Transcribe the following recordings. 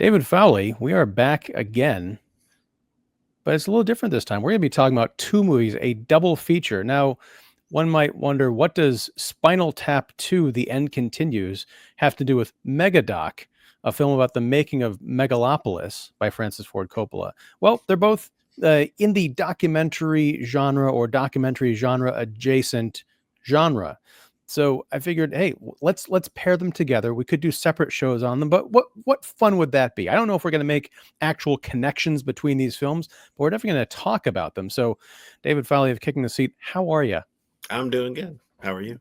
David Fowley, we are back again, but it's a little different this time. We're going to be talking about two movies, a double feature. Now, one might wonder, what does Spinal Tap 2, The End Continues, have to do with Megadoc, a film about the making of Megalopolis by Francis Ford Coppola? Well, they're both in the documentary genre or documentary genre adjacent genre. So I figured, hey, let's pair them together. We could do separate shows on them, but what fun would that be? I don't know if we're going to make actual connections between these films, but we're definitely going to talk about them. So, David Fowley of Kicking the Seat, how are you? I'm doing good. How are you?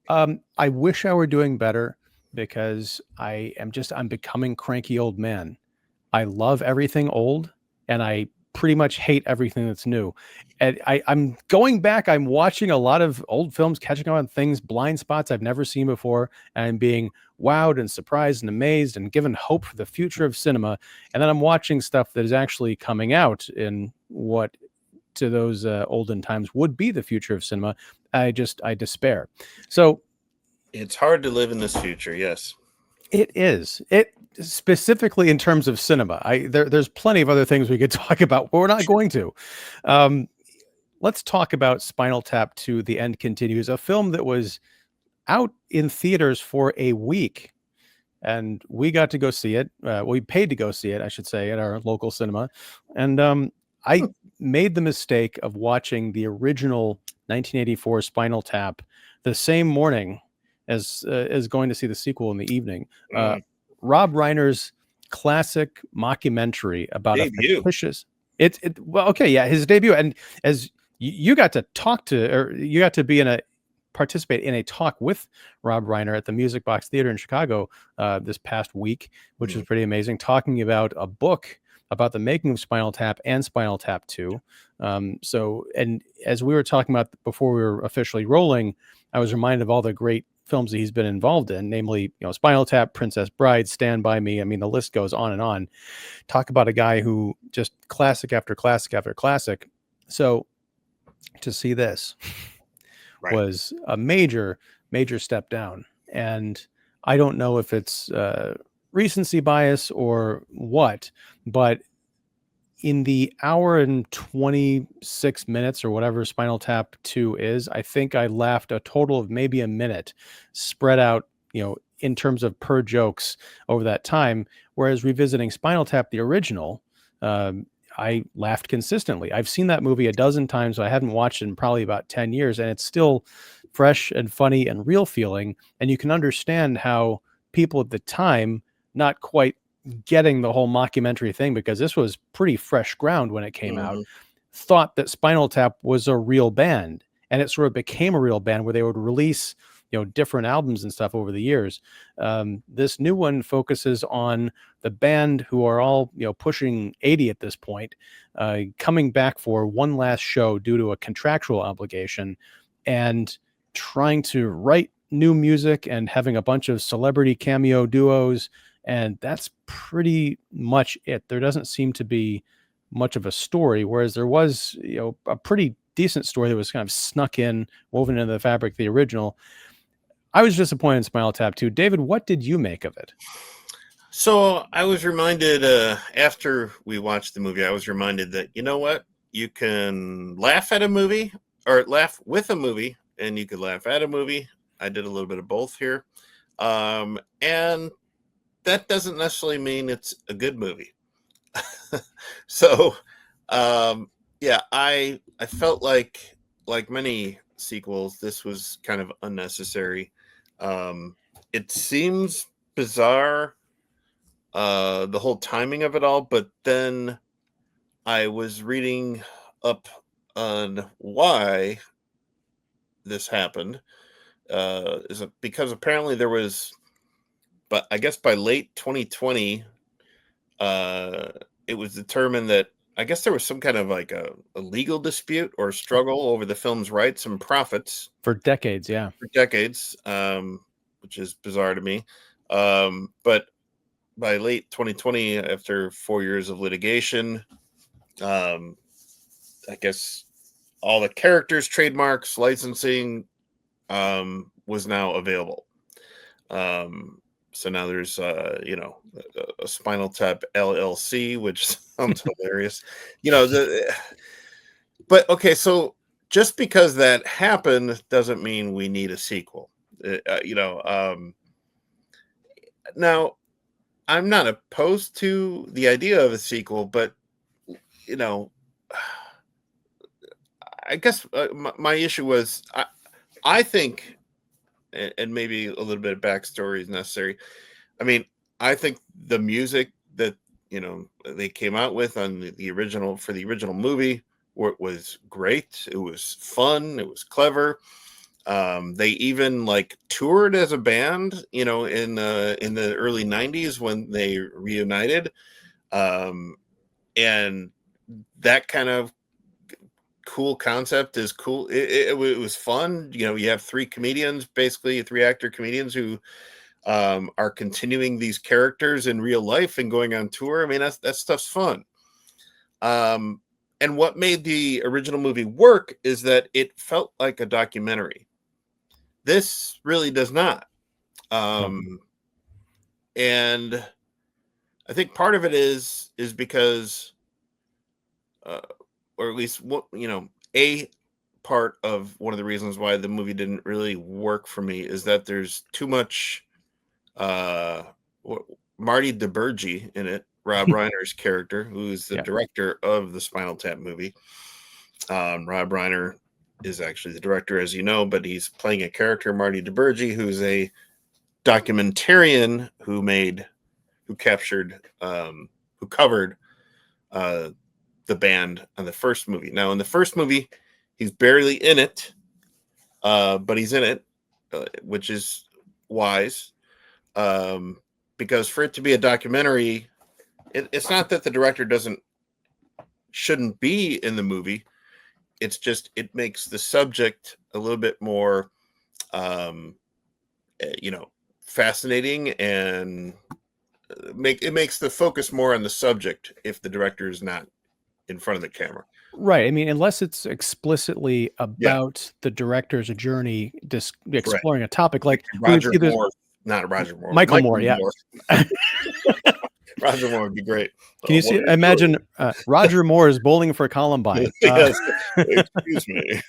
I wish I were doing better because I'm becoming cranky old man. I love everything old, and I pretty much hate everything that's new. And I'm going back. I'm watching a lot of old films, catching up on things, blind spots I've never seen before, and I'm being wowed and surprised and amazed and given hope for the future of cinema. And then I'm watching stuff that is actually coming out in what to those olden times would be the future of cinema. I despair. So It's hard to live in this future. Yes. it is. It specifically in terms of cinema. There's plenty of other things we could talk about, but we're not going to. Um, let's talk about Spinal Tap 2, The End Continues, a film that was out in theaters for a week. And we got to go see it. We paid to go see it, I should say, at our local cinema. And I made the mistake of watching the original 1984 Spinal Tap the same morning as going to see the sequel in the evening. Rob Reiner's classic mockumentary about Debut. a fictitious. Well, okay, yeah, his debut, and as you got to talk to, or you got to be in a participate in a talk with Rob Reiner at the Music Box Theater in Chicago this past week, which was pretty amazing, talking about a book about the making of Spinal Tap and Spinal Tap 2. So, and as we were talking about before we were officially rolling, I was reminded of all the great films that he's been involved in, namely, Spinal Tap, Princess Bride, Stand By Me. I mean, the list goes on and on. Talk about a guy who just classic after classic after classic. So to see this was a major step down. And I don't know if it's recency bias or what, but in the hour and 26 minutes or whatever Spinal Tap 2 is, I think I laughed a total of maybe a minute spread out, in terms of per jokes over that time. Whereas revisiting Spinal Tap, the original, I laughed consistently. I've seen that movie a dozen times, but I hadn't watched it in probably about 10 years. And it's still fresh and funny and real feeling. And you can understand how people at the time, not quite getting the whole mockumentary thing, because this was pretty fresh ground when it came out, thought that Spinal Tap was a real band. And it sort of became a real band where they would release, different albums and stuff over the years. This new one focuses on the band, who are all, pushing 80 at this point, coming back for one last show due to a contractual obligation, and trying to write new music and having a bunch of celebrity cameo duos. And that's pretty much it. There doesn't seem to be much of a story, whereas there was, a pretty decent story that was kind of snuck in, woven into the fabric of the original. I was disappointed in Spinal Tap 2. David, what did you make of it? So I was reminded after we watched the movie, I was reminded that, you know what? You can laugh at a movie or laugh with a movie, and you could laugh at a movie. I did a little bit of both here. And that doesn't necessarily mean it's a good movie. So, yeah, I felt like many sequels, this was kind of unnecessary. It seems bizarre, the whole timing of it all, but then I was reading up on why this happened. Is it because apparently there was, but I guess by late 2020, it was determined that I guess there was some kind of like a legal dispute or struggle over the film's rights and profits For decades, yeah. for decades, which is bizarre to me. But by late 2020, after 4 years of litigation, I guess all the characters, trademarks, licensing was now available. So now there's a Spinal Tap LLC, which sounds hilarious. But okay, so just because that happened doesn't mean we need a sequel. Now I'm not opposed to the idea of a sequel, but I guess my issue was I think, and maybe a little bit of backstory is necessary. I mean, I think the music that they came out with on the original movie was great. It was fun. It was clever. They even like toured as a band, in the early '90s when they reunited, and that kind of cool concept is cool. It was fun. You have three actor comedians who are continuing these characters in real life and going on tour. I mean, that stuff's fun. And what made the original movie work is that it felt like a documentary. This really does not. And I think part of it is because, or at least a part of one of the reasons why the movie didn't really work for me is that there's too much Marty DiBergi in it, Rob Reiner's character, who's the director of the Spinal Tap movie. Rob Reiner is actually the director, as you know, but he's playing a character, Marty DiBergi, who's a documentarian who covered the band on the first movie. Now, in the first movie, he's barely in it, but he's in it, which is wise, because for it to be a documentary, it's not that the director shouldn't be in the movie. It's just it makes the subject a little bit more, fascinating, and it makes the focus more on the subject if the director is not in front of the camera. Right. I mean, unless it's explicitly about the director's journey, exploring a topic like Roger Moore, not Roger Moore, Michael Moore. Yeah. Roger Moore would be great. Can you see? Imagine Roger Moore is bowling for Columbine. Yes, excuse me.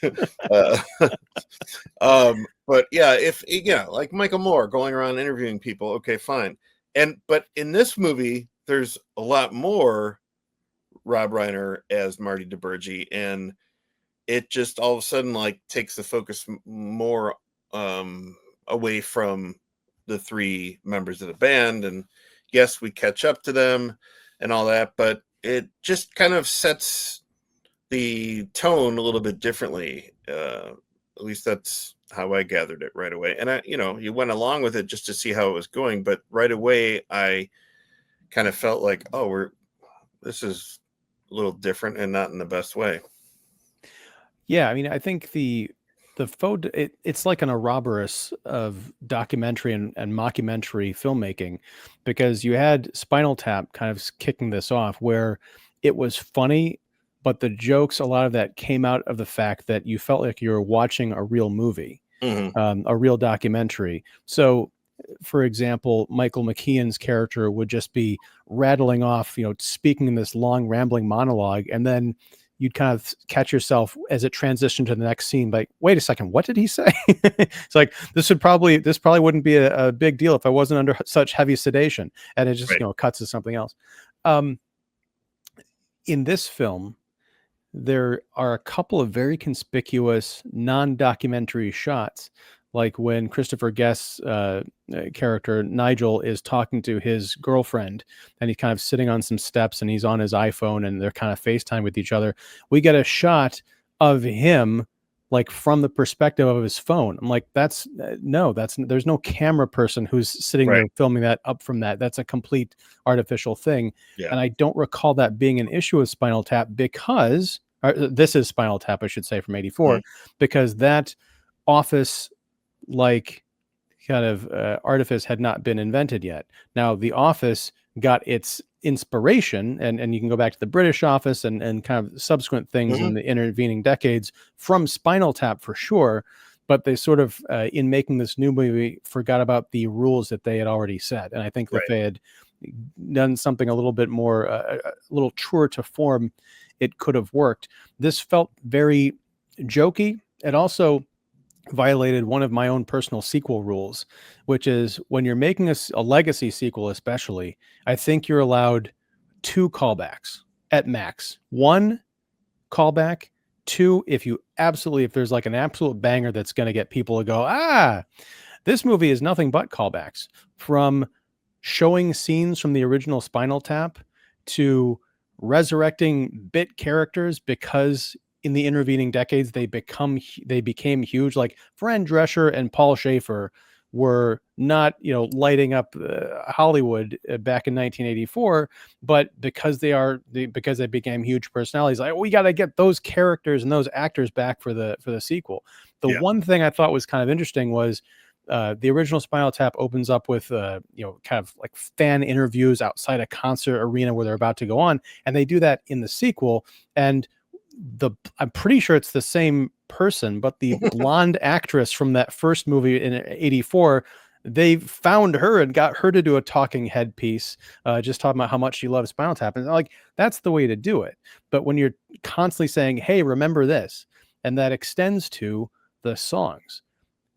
But like Michael Moore going around interviewing people. Okay, fine. But in this movie, there's a lot more Rob Reiner as Marty DiBergi, and it just all of a sudden like takes the focus more away from the three members of the band. And yes, we catch up to them and all that, but it just kind of sets the tone a little bit differently. At least that's how I gathered it right away. And you went along with it just to see how it was going, but right away I kind of felt like, this is a little different and not in the best way. Yeah, I mean, I think it's like an Ouroboros of documentary and mockumentary filmmaking, because you had Spinal Tap kind of kicking this off, where it was funny, but the jokes, a lot of that came out of the fact that you felt like you were watching a real movie, a real documentary. So, for example, Michael McKean's character would just be rattling off, speaking in this long rambling monologue, and then you'd kind of catch yourself as it transitioned to the next scene, like, wait a second, what did he say? It's like, this probably wouldn't be a big deal if I wasn't under such heavy sedation. And it just, cuts to something else. In this film, there are a couple of very conspicuous non-documentary shots, like when Christopher Guest's character Nigel is talking to his girlfriend, and he's kind of sitting on some steps, and he's on his iPhone, and they're kind of FaceTime with each other. We get a shot of him like from the perspective of his phone. I'm like, there's no camera person who's sitting there filming that up from that. That's a complete artificial thing. Yeah. And I don't recall that being an issue with Spinal Tap, because this is Spinal Tap, I should say, from '84, because that office like kind of artifice had not been invented yet. Now, The Office got its inspiration, and you can go back to the British Office and kind of subsequent things in the intervening decades from Spinal Tap for sure. but they sort of, in making this new movie, forgot about the rules that they had already set. And I think that Right. they had done something a little bit more, a little truer to form, it could have worked. This felt very jokey. It also violated one of my own personal sequel rules, which is when you're making a legacy sequel, especially, I think you're allowed 2 callbacks at max. 1 callback. 2, if there's like an absolute banger that's going to get people to go, this movie is nothing but callbacks, from showing scenes from the original Spinal Tap to resurrecting bit characters because in the intervening decades they became huge. Like Fran Drescher and Paul Schaefer were not, lighting up Hollywood back in 1984, but because they became huge personalities, like, we got to get those characters and those actors back for the sequel. The one thing I thought was kind of interesting was the original Spinal Tap opens up with kind of like fan interviews outside a concert arena where they're about to go on, and they do that in the sequel. And I'm pretty sure it's the same person, but the blonde actress from that first movie in '84, they found her and got her to do a talking head piece, just talking about how much she loves Spinal Tap. And like, that's the way to do it. But when you're constantly saying, hey, remember this, and that extends to the songs.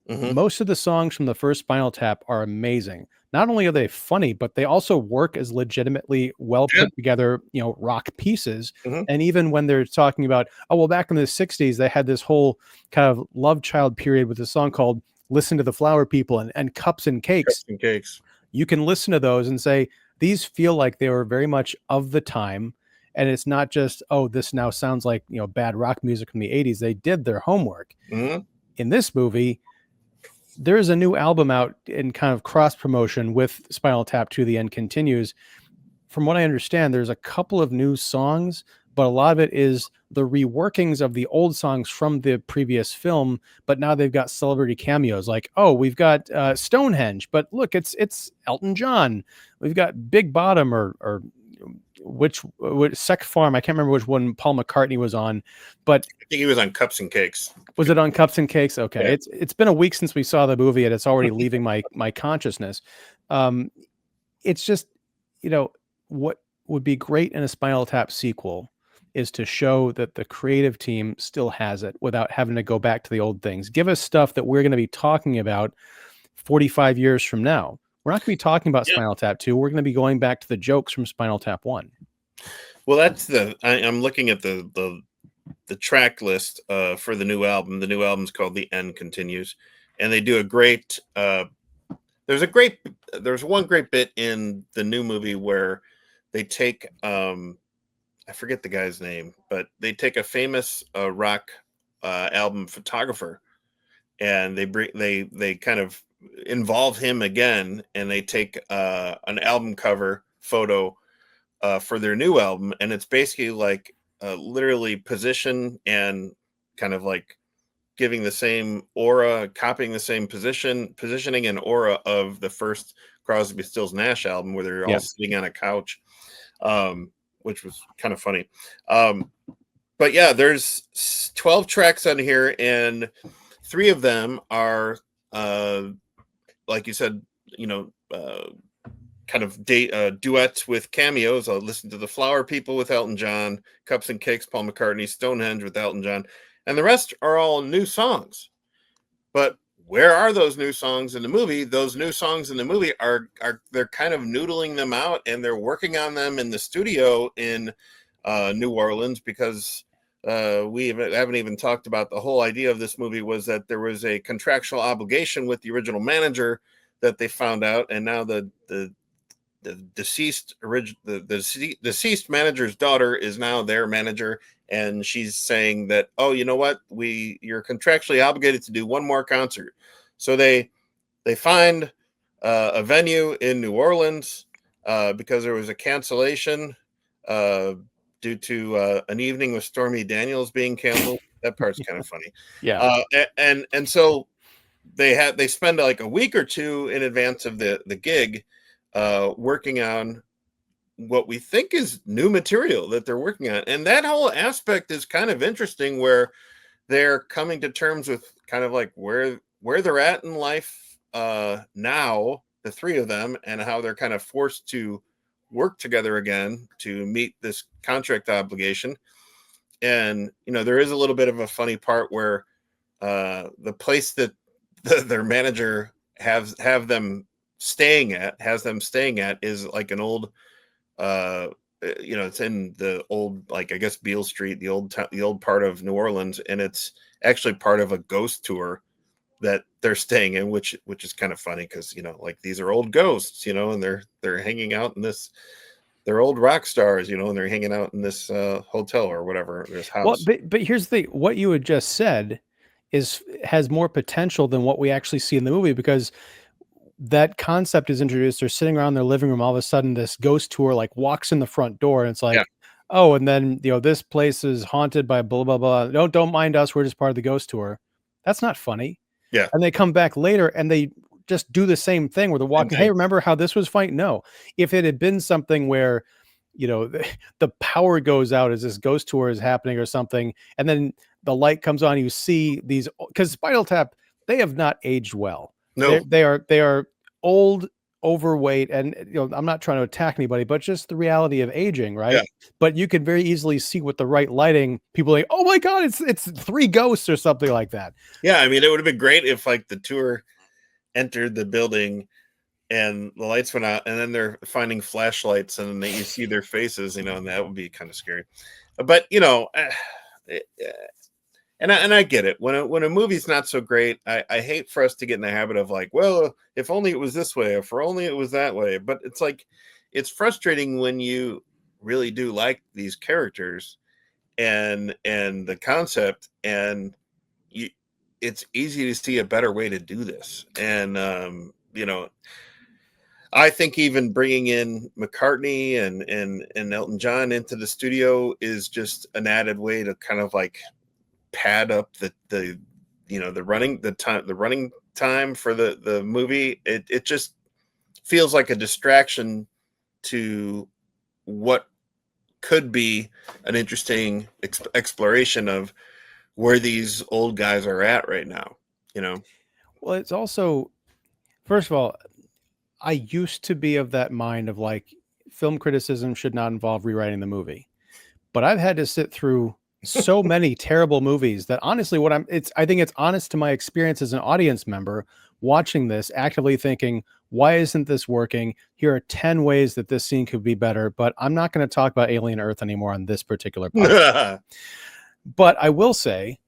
Most of the songs from the first Spinal Tap are amazing. Not only are they funny, but they also work as legitimately well put together, rock pieces. And even when they're talking about, back in the 60s, they had this whole kind of love child period with a song called Listen to the Flower People and Cups and Cakes. You can listen to those and say, these feel like they were very much of the time. And it's not just, this now sounds like, bad rock music from the 80s. They did their homework. In this movie, there's a new album out in kind of cross promotion with Spinal Tap 2, The End Continues. From what I understand, there's a couple of new songs, but a lot of it is the reworkings of the old songs from the previous film, but now they've got celebrity cameos. Like, we've got Stonehenge, but look, it's Elton John. We've got Big Bottom or which Sec Farm. I can't remember which one Paul McCartney was on, but I think he was on Cups and Cakes. Was it on Cups and Cakes? Okay. Yeah. It's been a week since we saw the movie and it's already leaving my consciousness. It's just, what would be great in a Spinal Tap sequel is to show that the creative team still has it without having to go back to the old things. Give us stuff that we're going to be talking about 45 years from now. We're not going to be talking about Spinal Tap 2. We're going to be going back to the jokes from Spinal Tap 1. Well, that's I'm looking at the track list for the new album. The new album's called The End Continues, and they do a great. There's one great bit in the new movie where they take I forget the guy's name, but they take a famous rock album photographer, and they kind of involve him again, and they take an album cover photo for their new album, and it's basically like literally position and kind of like giving the same aura, copying the same positioning and aura of the first Crosby, Stills, Nash album, where they're all sitting on a couch, which was kind of funny. But yeah, there's 12 tracks on here, and 3 of them are like you said, kind of duets with cameos. I'll listen to the Flower People with Elton John, Cups and Cakes, Paul McCartney, Stonehenge with Elton John, and the rest are all new songs. But where are those new songs in the movie? Those new songs in the movie are they're kind of noodling them out, and they're working on them in the studio in New Orleans, because we haven't even talked about the whole idea of this movie was that there was a contractual obligation with the original manager that they found out, and now the deceased manager's daughter is now their manager, and she's saying that, you know what, you're contractually obligated to do one more concert. So they find a venue in New Orleans because there was a cancellation due to an evening with Stormy Daniels being canceled. That part's kind of funny. Yeah. And so they spend like a week or two in advance of the gig working on what we think is new material that they're working on. And that whole aspect is kind of interesting, where they're coming to terms with kind of like where they're at in life now, the three of them, and how they're kind of forced to work together again to meet this contract obligation. And there is a little bit of a funny part where the place that their manager has them staying at is like an old it's in the old, like, I guess Beale Street, the old part of New Orleans, and it's actually part of a ghost tour that they're staying in, which is kind of funny because like these are old ghosts, and they're hanging out in this, they're old rock stars, and they're hanging out in this hotel or whatever, this house. Well, but here's the thing: what you had just said has more potential than what we actually see in the movie, because that concept is introduced. They're sitting around their living room. All of a sudden, this ghost tour like walks in the front door, and it's like, oh, and then this place is haunted by blah blah blah. Don't mind us. We're just part of the ghost tour. That's not funny. Yeah. And they come back later and they just do the same thing where they're walking. Hey, remember how this was funny? No. If it had been something where the power goes out as this ghost tour is happening or something, and then the light comes on, you see these, because Spinal Tap, they have not aged well. No, they are old, overweight, and I'm not trying to attack anybody, but just the reality of aging, right? Yeah. But you can very easily see with the right lighting, people are like, oh my god, it's three ghosts or something like that. Yeah, I mean, it would have been great if like the tour entered the building and the lights went out, and then they're finding flashlights, and then you see their faces, and that would be kind of scary. But and I get it. When a movie's not so great, I hate for us to get in the habit of like, well, if only it was this way, if only it was that way. But it's like, it's frustrating when you really do like these characters and the concept, and it's easy to see a better way to do this. And I think even bringing in McCartney and Elton John into the studio is just an added way to kind of like pad up the running time for the movie. It just feels like a distraction to what could be an interesting exploration of where these old guys are at right now. Well, it's also, first of all, I used to be of that mind of like, film criticism should not involve rewriting the movie, but I've had to sit through so many terrible movies that honestly, I think it's honest to my experience as an audience member watching this, actively thinking, why isn't this working? Here are 10 ways that this scene could be better, but I'm not going to talk about Alien Earth anymore on this particular podcast. But I will say,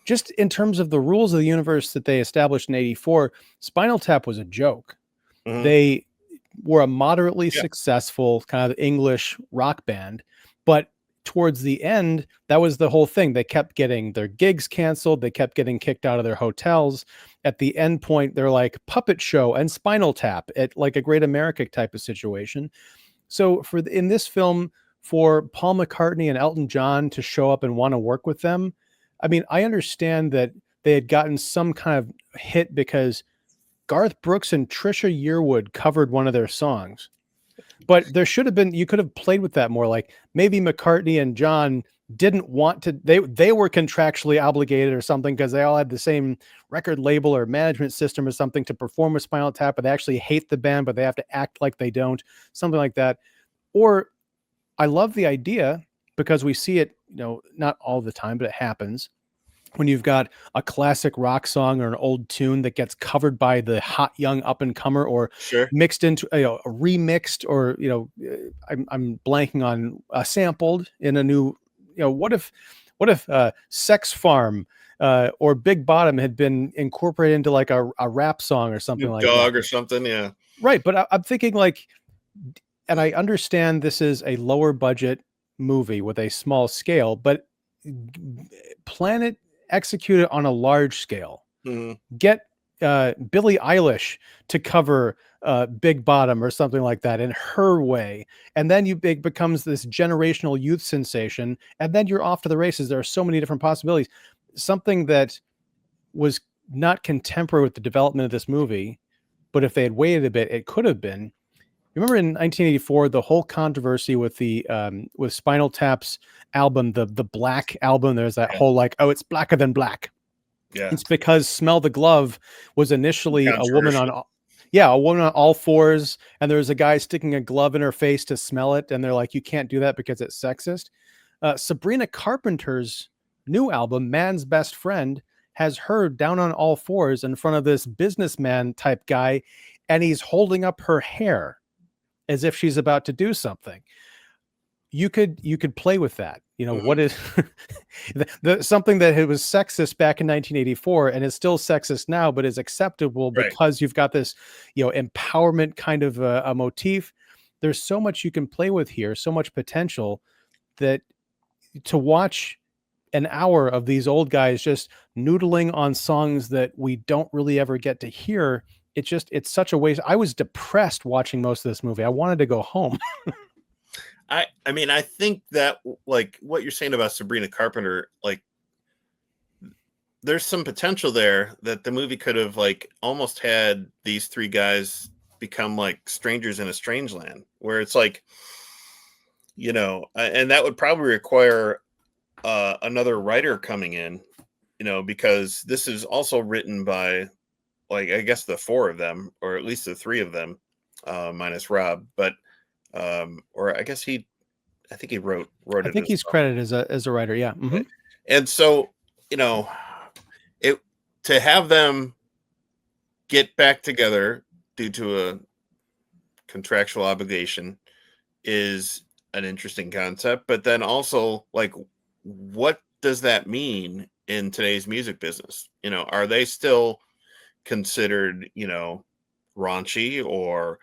just in terms of the rules of the universe that they established in '84, Spinal Tap was a joke. Mm-hmm. They were a moderately successful kind of English rock band, but towards the end, that was the whole thing. They kept getting their gigs canceled. They kept getting kicked out of their hotels. At the end point, they're like Puppet Show and Spinal Tap, at like a Great America type of situation. So in this film, for Paul McCartney and Elton John to show up and want to work with them, I mean, I understand that they had gotten some kind of hit because Garth Brooks and Trisha Yearwood covered one of their songs. But there should have been, you could have played with that more. Like maybe McCartney and John didn't want to, they were contractually obligated or something because they all had the same record label or management system or something to perform with Spinal Tap, but they actually hate the band, but they have to act like they don't, something like that. Or I love the idea because we see it, not all the time, but it happens when you've got a classic rock song or an old tune that gets covered by the hot young up and comer, or mixed into remixed, or I'm blanking on sampled in a new. What if Sex Farm or Big Bottom had been incorporated into like a rap song or something like Dog that, or something, yeah, right? But I'm thinking like, and I understand this is a lower budget movie with a small scale, but plan it. Execute it on a large scale. Mm-hmm. Get Billie Eilish to cover Big Bottom or something like that in her way, and then it becomes this generational youth sensation, and then you're off to the races. There are so many different possibilities. Something that was not contemporary with the development of this movie, but if they had waited a bit, it could have been. Remember in 1984, the whole controversy with the with Spinal Tap's album, the Black album. There's that whole like, oh, it's blacker than black. Yeah. It's because Smell the Glove was initially a woman on, Controversial. yeah, a woman on all fours, and there was a guy sticking a glove in her face to smell it, and they're like, you can't do that because it's sexist. Sabrina Carpenter's new album, Man's Best Friend, has her down on all fours in front of this businessman type guy, and he's holding up her hair as if she's about to do something. You could play with that. You know, what is something that it was sexist back in 1984 and is still sexist now, but is acceptable Right. because you've got this, you know, empowerment kind of a motif. There's so much you can play with here, so much potential, that to watch an hour of these old guys just noodling on songs that we don't really ever get to hear, it's such a waste. I was depressed watching most of this movie. I wanted to go home. I mean, I think that, like, what you're saying about Sabrina Carpenter, like, there's some potential there that the movie could have, like, almost had these three guys become like strangers in a strange land, where it's like, you know, and that would probably require another writer coming in, you know, because this is also written by, like, I guess the four of them, or at least the three of them, minus Rob, but or I guess I think he wrote I it think as he's well. credited as a writer. Yeah. Mm-hmm. And so, you know, it to have them get back together due to a contractual obligation is an interesting concept. But then also, like, what does that mean in today's music business? You know, are they still considered, you know, raunchy or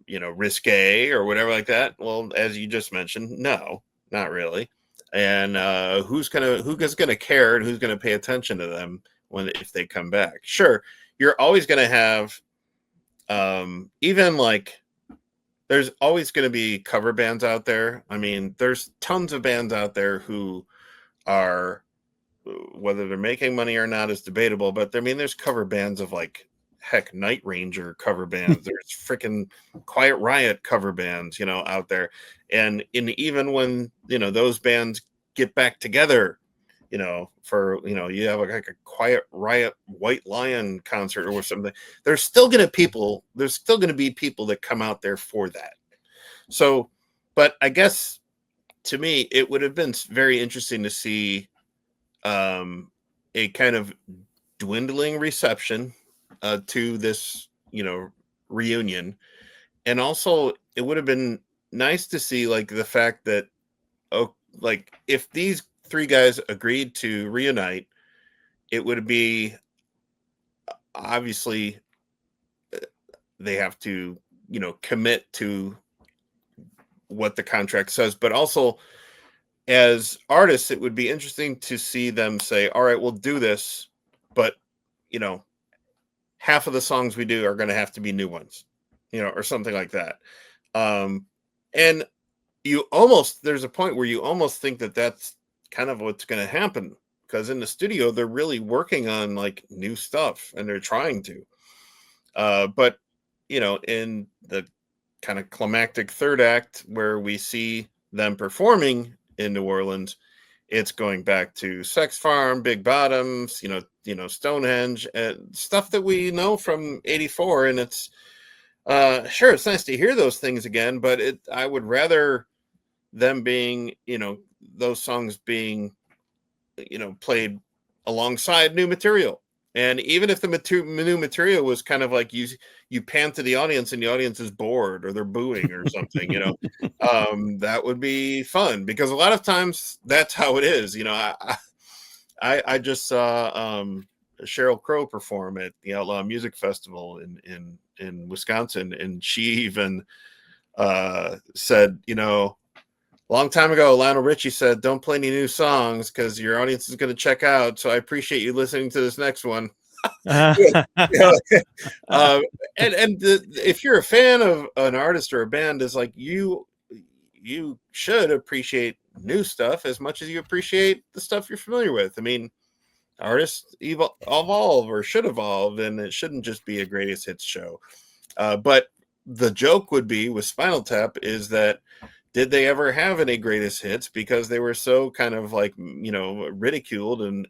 you know, risque or whatever like that? Well, as you just mentioned, no, not really. And who's gonna care and who's gonna pay attention to them if they come back? Sure, you're always gonna have even like there's always gonna be cover bands out there. I mean, there's tons of bands out there who are, whether they're making money or not is debatable, but I mean, there's cover bands of, like, heck, Night Ranger cover bands. There's freaking Quiet Riot cover bands, you know, out there. And even when, you know, those bands get back together, you know, for, you know, you have like a Quiet Riot White Lion concert or something, there's still going to be people that come out there for that. So, but I guess to me, it would have been very interesting to see a kind of dwindling reception to this, you know, reunion. And also, it would have been nice to see, like, the fact that, oh, like, if these three guys agreed to reunite, it would be obviously they have to, you know, commit to what the contract says, but also as artists, it would be interesting to see them say, all right, we'll do this, but, you know, half of the songs we do are going to have to be new ones, you know, or something like that. And there's a point where you almost think that that's kind of what's going to happen, because in the studio, they're really working on, like, new stuff and they're trying to. But, you know, in the kind of climactic third act where we see them performing in New Orleans, it's going back to Sex Farm, Big Bottoms, you know, Stonehenge, and stuff that we know from '84. And it's sure, it's nice to hear those things again, but I would rather them being, you know, those songs being, you know, played alongside new material. And even if the new material was kind of like you pan to the audience and the audience is bored or they're booing or something, you know, that would be fun, because a lot of times that's how it is. You know, I just saw Sheryl Crow perform at the Outlaw Music Festival in Wisconsin, and she even said, you know, a long time ago, Lionel Richie said, "Don't play any new songs because your audience is going to check out. So I appreciate you listening to this next one." Yeah, yeah. If you're a fan of an artist or a band, is like you should appreciate new stuff as much as you appreciate the stuff you're familiar with. I mean, artists evolve or should evolve, and it shouldn't just be a greatest hits show. But the joke would be with Spinal Tap is that, did they ever have any greatest hits, because they were so kind of, like, you know, ridiculed and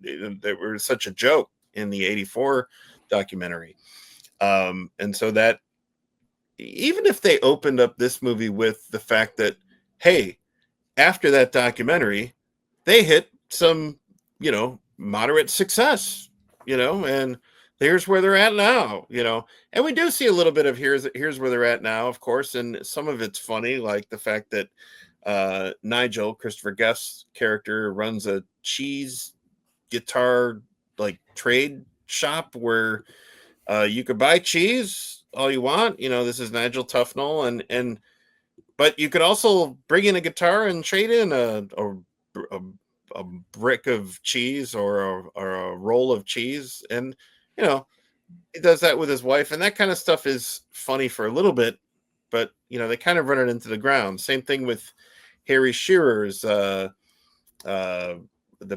that were such a joke in the '84 documentary. And so that even if they opened up this movie with the fact that, hey, after that documentary, they hit some, moderate success, and here's where they're at now, and we do see a little bit of here's where they're at now, of course, and some of it's funny, like the fact that Nigel, Christopher Guest's character, runs a cheese guitar like trade shop where you could buy cheese all you want. This is Nigel Tufnell, and but you could also bring in a guitar and trade in a brick of cheese or a roll of cheese, and he does that with his wife, and that kind of stuff is funny for a little bit, but they kind of run it into the ground. Same thing with Harry Shearer's the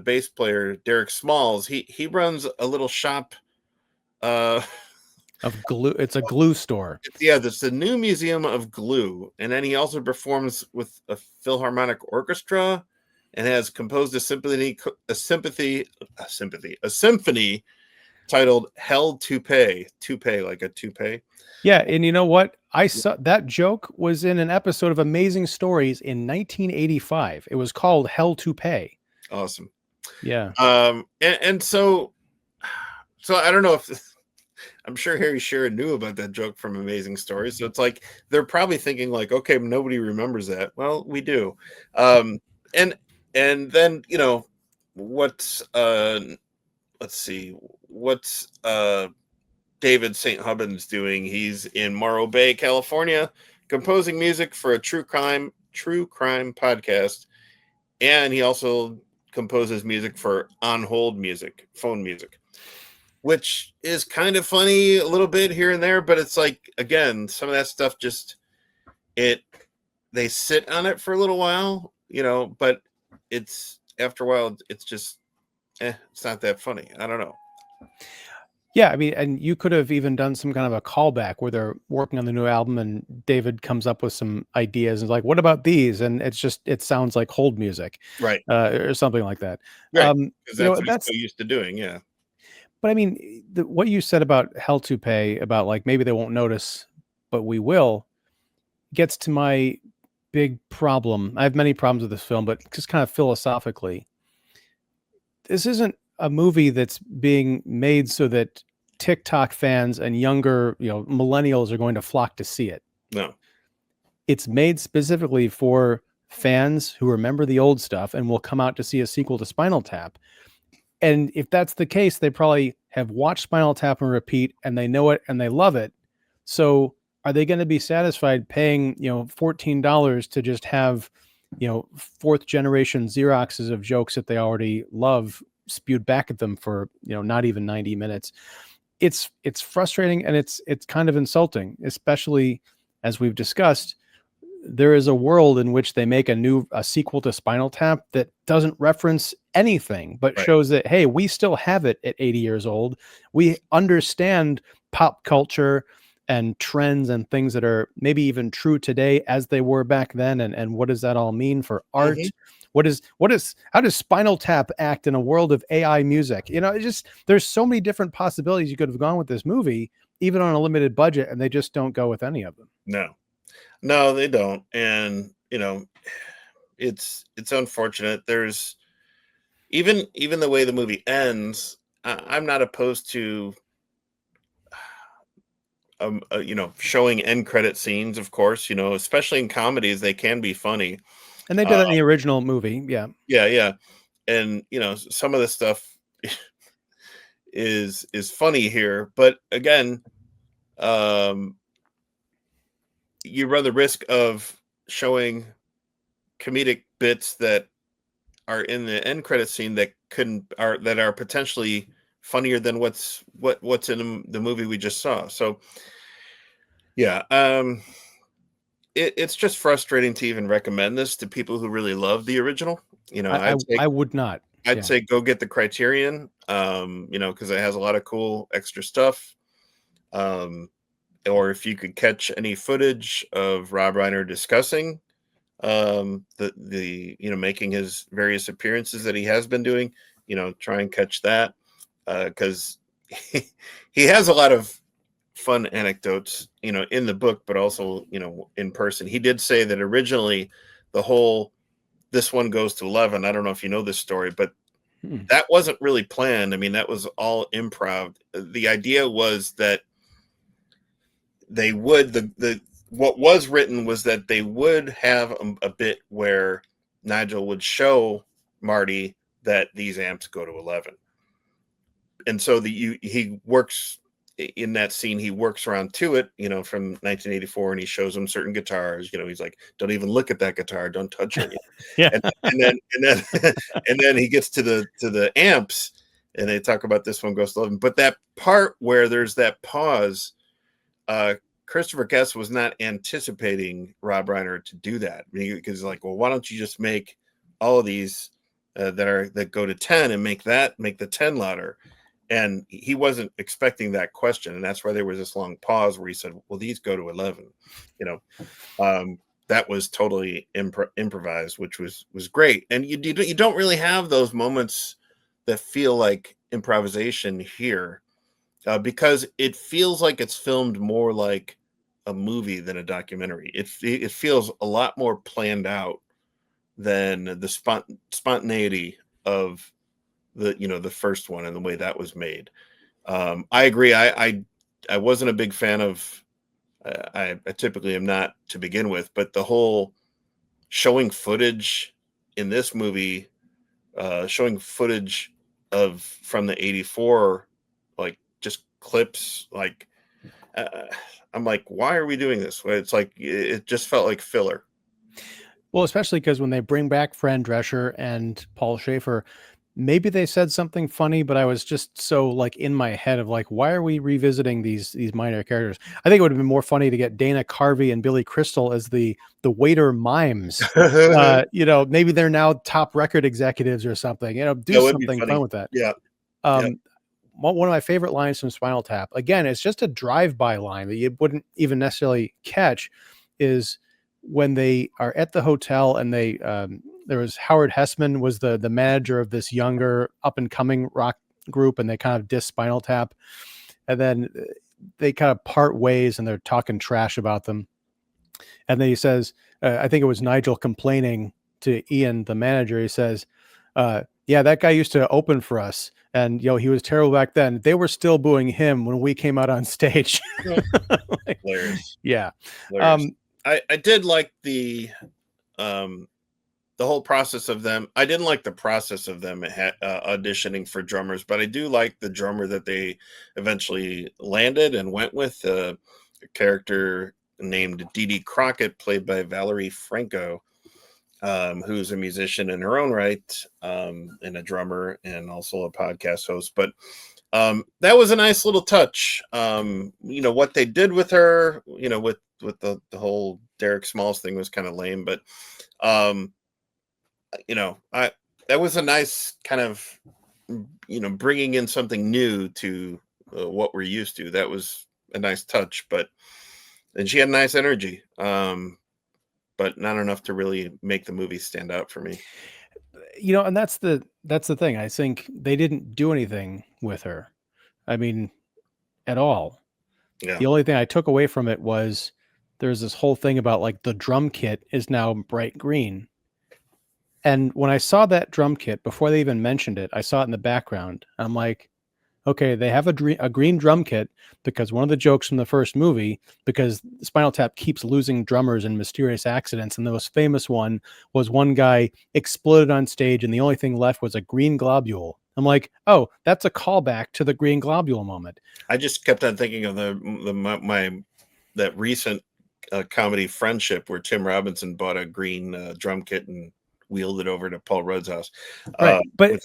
bass player Derek Smalls. He runs a little shop of glue. It's a glue store. Yeah, there's the new museum of glue, and then he also performs with a Philharmonic Orchestra, and has composed a symphony titled "Hell to Pay." Toupee, like a toupee. Yeah, and you know what? I saw that joke was in an episode of Amazing Stories in 1985. It was called "Hell to Pay." Awesome. Yeah. And so I don't know if I'm sure Harry Shearer knew about that joke from Amazing Stories. So it's like they're probably thinking like, okay, nobody remembers that. Well, we do. And then what's let's see, what's David St. Hubbins doing? He's in Morro Bay, California, composing music for a true crime podcast, and he also composes music for On Hold music, phone music, which is kind of funny a little bit here and there, but it's like, again, some of that stuff just they sit on it for a little while, but it's after a while it's just it's not that funny. I don't know. Yeah, I mean, and you could have even done some kind of a callback where they're working on the new album and David comes up with some ideas and is like, what about these? And it sounds like hold music. Right. Or something like that. Right. Because that's what he's so used to doing. Yeah. But I mean, what you said about Hell to Pay, about like maybe they won't notice, but we will, gets to my big problem. I have many problems with this film, but just kind of philosophically, this isn't a movie that's being made so that TikTok fans and younger, millennials are going to flock to see it. No. It's made specifically for fans who remember the old stuff and will come out to see a sequel to Spinal Tap. And if that's the case, they probably have watched Spinal Tap and repeat, and they know it and they love it. So are they going to be satisfied paying, $14 to just have, fourth generation Xeroxes of jokes that they already love spewed back at them for, not even 90 minutes? It's frustrating, and it's kind of insulting, especially as we've discussed. There is a world in which they make a sequel to Spinal Tap that doesn't reference anything, but shows that, hey, we still have it at 80 years old. We understand pop culture and trends and things that are maybe even true today as they were back then. And what does that all mean for art? Mm-hmm. How does Spinal Tap act in a world of AI music? There's so many different possibilities you could have gone with this movie, even on a limited budget, and they just don't go with any of them. No, they don't. And, it's unfortunate. There's even the way the movie ends. I'm not opposed to, showing end credit scenes, of course, especially in comedies, they can be funny. And they did it in the original movie. Yeah. Yeah. And, some of the stuff is funny here, but again, you run the risk of showing comedic bits that are in the end credit scene that are potentially funnier than what's in the movie we just saw. So yeah, it's just frustrating to even recommend this to people who really love the original. I would not. I'd say go get the Criterion, because it has a lot of cool extra stuff. Or if you could catch any footage of Rob Reiner discussing the making his various appearances that he has been doing, try and catch that, because he has a lot of fun anecdotes, in the book, but also, in person. He did say that originally the whole this one goes to 11. I don't know if you know this story, but that wasn't really planned. I mean, that was all improv. The idea was that they would what was written was that they would have a bit where Nigel would show Marty that these amps go to 11, and so he works in that scene. He works around to it, from 1984, and he shows him certain guitars. He's like, "Don't even look at that guitar. Don't touch it." Yeah. and then and then he gets to the amps, and they talk about this one goes to 11. But that part where there's that pause, Christopher Guest was not anticipating Rob Reiner to do that, because like, well, why don't you just make all of these that go to 10 and make the 10 louder? And he wasn't expecting that question, and that's why there was this long pause where he said, "Well, these go to 11." That was totally improvised, which was great. And you don't really have those moments that feel like improvisation here, because it feels like it's filmed more like a movie than a documentary. It feels a lot more planned out than the spontaneity of the first one and the way that was made. I agree. I wasn't a big fan of. I typically am not to begin with, but the whole showing footage in this movie, showing footage from the '84, like just clips, like I'm like, why are we doing this? It's like it just felt like filler. Well, especially because when they bring back Fran Drescher and Paul Schaefer, maybe they said something funny, but I was just so like in my head of like, why are we revisiting these minor characters? I think it would have been more funny to get Dana Carvey and Billy Crystal as the waiter mimes. Maybe they're now top record executives or something. Do something fun with that. Yeah. One of my favorite lines from Spinal Tap, again, it's just a drive-by line that you wouldn't even necessarily catch, is when they are at the hotel and they there was Howard Hessman was the manager of this younger up and coming rock group, and they kind of diss Spinal Tap, and then they kind of part ways and they're talking trash about them. And then he says, I think it was Nigel complaining to Ian, the manager. He says, yeah, that guy used to open for us, and he was terrible back then. They were still booing him when we came out on stage. Like, hilarious. Yeah. Hilarious. I did like the whole process of them. I didn't like the process of them auditioning for drummers, but I do like the drummer that they eventually landed and went with, a character named Dee Dee Crockett, played by Valerie Franco, who's a musician in her own right, and a drummer and also a podcast host. But that was a nice little touch. What they did with her, with the whole Derek Smalls thing was kind of lame, but that was a nice kind of, bringing in something new to what we're used to. That was a nice touch, and she had nice energy, but not enough to really make the movie stand out for me. And that's the thing. I think they didn't do anything with her. I mean, at all. Yeah. The only thing I took away from it was there's this whole thing about like the drum kit is now bright green. And when I saw that drum kit, before they even mentioned it, I saw it in the background. I'm like, okay, they have a green drum kit because one of the jokes from the first movie, because Spinal Tap keeps losing drummers in mysterious accidents. And the most famous one was one guy exploded on stage and the only thing left was a green globule. I'm like, oh, that's a callback to the green globule moment. I just kept on thinking of that recent comedy Friendship, where Tim Robinson bought a green drum kit and wheeled it over to Paul Rudd's house. Right. But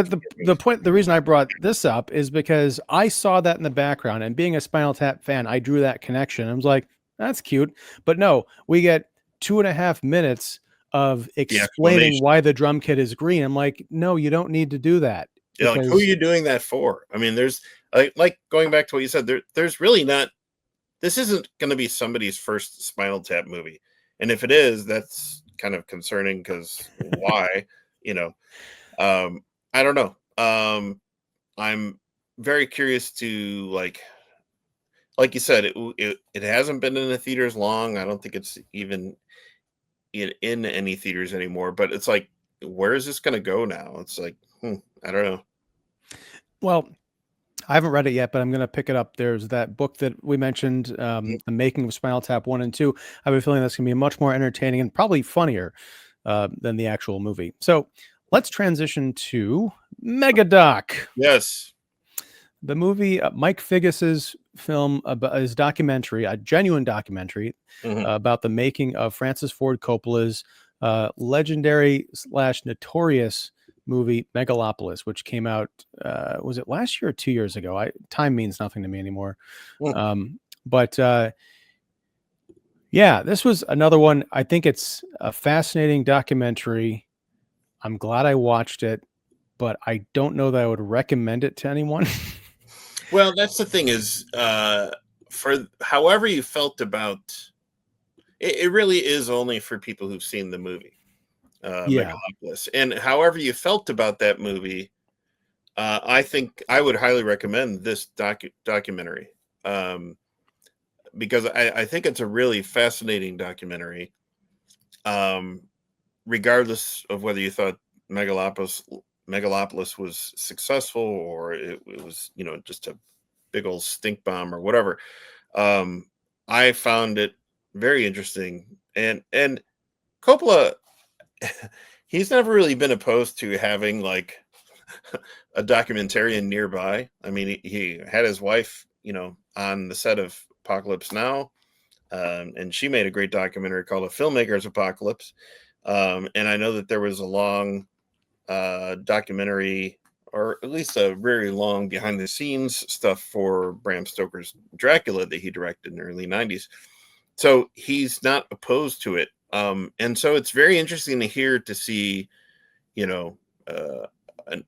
the reason I brought this up is because I saw that in the background, and being a Spinal Tap fan, I drew that connection. I was like, that's cute. But no, we get 2.5 minutes of explaining why the drum kit is green. I'm like, no, you don't need to do that. Yeah, like, who are you doing that for? I mean, there's like going back to what you said, there's really not, this isn't going to be somebody's first Spinal Tap movie. And if it is, that's kind of concerning, because why? I don't know. I'm very curious to like you said, it hasn't been in the theaters long. I don't think it's even in any theaters anymore. But it's like, where is this going to go now? It's like, I don't know. Well, I haven't read it yet, but I'm going to pick it up. There's that book that we mentioned, The Making of Spinal Tap 1 and 2. I have a feeling that's going to be much more entertaining and probably funnier than the actual movie. So let's transition to Megadoc. Yes. The movie, Mike Figgis's film, about his documentary, a genuine documentary about the making of Francis Ford Coppola's legendary / notorious movie Megalopolis, which came out, was it last year or 2 years ago? Time means nothing to me anymore. But yeah, this was another one. I think it's a fascinating documentary. I'm glad I watched it, but I don't know that I would recommend it to anyone. Well, that's the thing is, for however you felt about it, it really is only for people who've seen the movie, Yeah. Megalopolis. And however you felt about that movie, I think I would highly recommend this documentary, because I think it's a really fascinating documentary, regardless of whether you thought Megalopolis was successful or it was, just a big old stink bomb or whatever. I found it very interesting, and Coppola, he's never really been opposed to having like a documentarian nearby. I mean, he had his wife, on the set of Apocalypse Now, and she made a great documentary called A Filmmaker's Apocalypse. And I know that there was a long documentary, or at least a very long behind the scenes stuff for Bram Stoker's Dracula that he directed in the early 90s. So he's not opposed to it. And so it's very interesting to see, an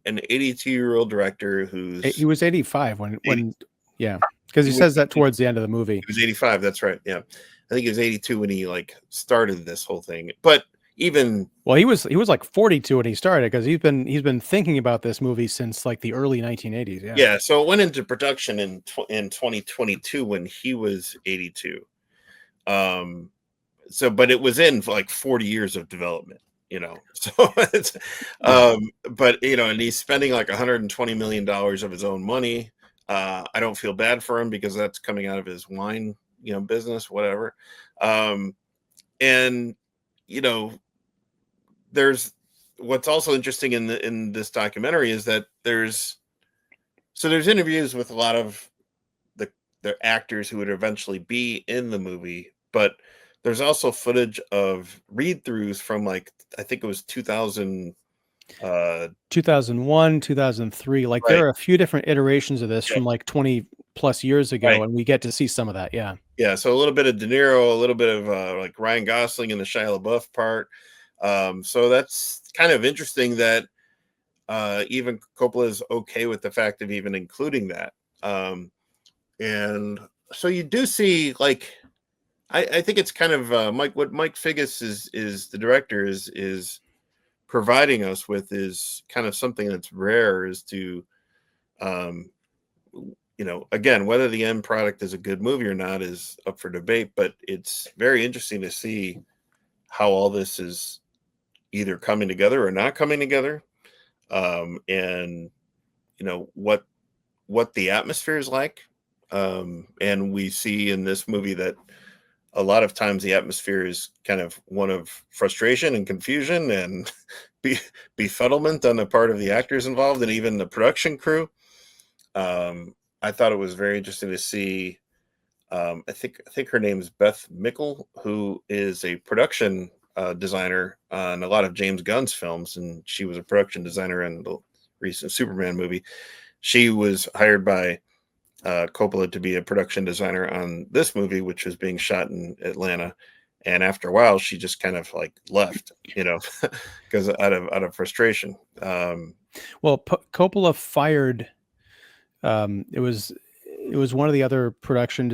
82-year-old director He was 85 when yeah, because he says that towards the end of the movie. He was 85. That's right. Yeah. I think he was 82 when he started this whole thing. But even, well, he was like 42 when he started, because he's been thinking about this movie since like the early 1980s. Yeah. So it went into production in 2022 when he was 82. So, but it was in like 40 years of development, so it's, but, and he's spending like $120 million of his own money. I don't feel bad for him because that's coming out of his wine, business, whatever. And, there's what's also interesting in this documentary is that there's interviews with a lot of the actors who would eventually be in the movie, but there's also footage of read-throughs from I think it was 2001, 2003. Like, right. There are a few different iterations of this from like 20 plus years ago, right. And we get to see some of that. Yeah. So a little bit of De Niro, a little bit of like Ryan Gosling in the Shia LaBeouf part. So that's kind of interesting that even Coppola is okay with the fact of even including that. And so you do see, I think it's kind of what Mike Figgis is the director is providing us with is kind of something that's rare, is to again, whether the end product is a good movie or not is up for debate, but it's very interesting to see how all this is either coming together or not coming together. And what the atmosphere is like. And we see in this movie that a lot of times the atmosphere is kind of one of frustration and confusion and befuddlement on the part of the actors involved and even the production crew. I thought it was very interesting to see. I think her name is Beth Mickle, who is a production designer on a lot of James Gunn's films, and she was a production designer in the recent Superman movie. She was hired by Coppola to be a production designer on this movie, which was being shot in Atlanta. And after a while, she just kind of left, because out of frustration. Well, Coppola fired. It was one of the other production